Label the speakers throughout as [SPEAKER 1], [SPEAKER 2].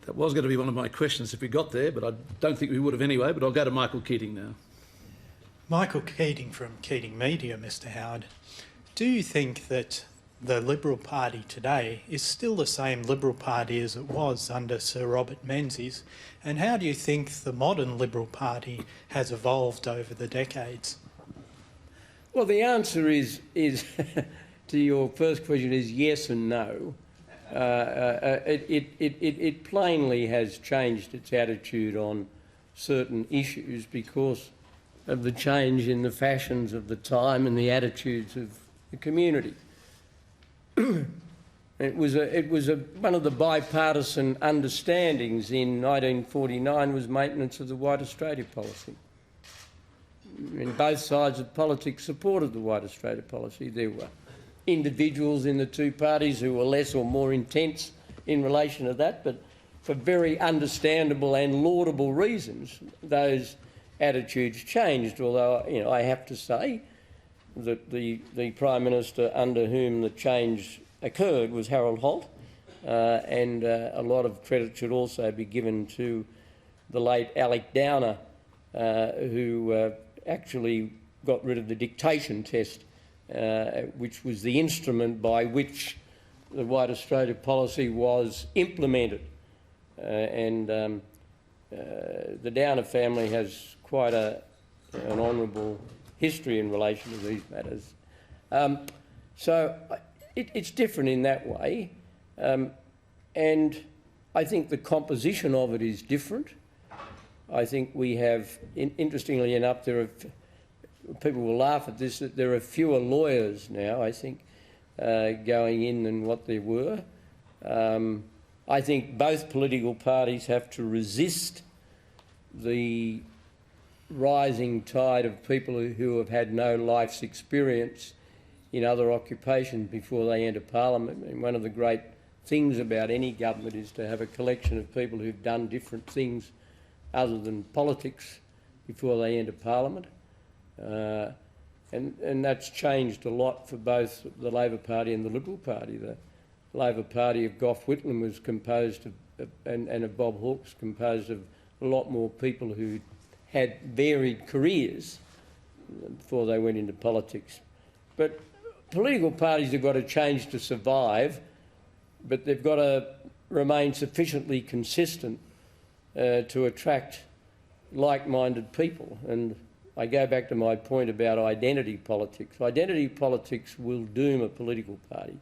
[SPEAKER 1] That was going to be one of my questions if we got there, but I don't think we would have anyway, but I'll go to Michael Keating now.
[SPEAKER 2] Michael Keating from Keating Media, Mr Howard. Do you think that the Liberal Party today is still the same Liberal Party as it was under Sir Robert Menzies? And how do you think the modern Liberal Party has evolved over the decades?
[SPEAKER 3] Well, the answer is to your first question is yes and no. It plainly has changed its attitude on certain issues because of the change in the fashions of the time and the attitudes of the community. It was one of the bipartisan understandings in 1949 was maintenance of the White Australia policy. And both sides of politics supported the White Australia policy. There were individuals in the two parties who were less or more intense in relation to that, but for very understandable and laudable reasons, those attitudes changed. Although, you know, I have to say that the Prime Minister under whom the change occurred was Harold Holt, and a lot of credit should also be given to the late Alec Downer, who actually got rid of the dictation test, which was the instrument by which the White Australia policy was implemented. The Downer family has quite an honourable history in relation to these matters. So it's different in that way. And I think the composition of it is different. I think we have, interestingly enough, people will laugh at this, that there are fewer lawyers now, I think, going in than what there were. I think both political parties have to resist the rising tide of people who have had no life's experience in other occupations before they enter Parliament. And one of the great things about any government is to have a collection of people who've done different things other than politics before they enter Parliament. And that's changed a lot for both the Labor Party and the Liberal Party. The Labor Party of Gough Whitlam was composed of, and of Bob Hawke's composed of a lot more people who had varied careers before they went into politics. But political parties have got to change to survive, but they've got to remain sufficiently consistent to attract like-minded people. And I go back to my point about identity politics. Identity politics will doom a political party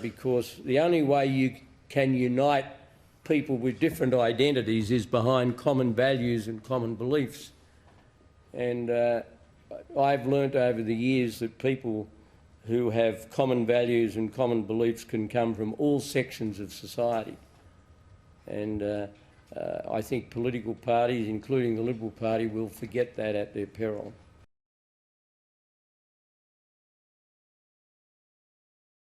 [SPEAKER 3] because the only way you can unite people with different identities is behind common values and common beliefs. And I've learnt over the years that people who have common values and common beliefs can come from all sections of society. And I think political parties, including the Liberal Party, will forget that at their peril.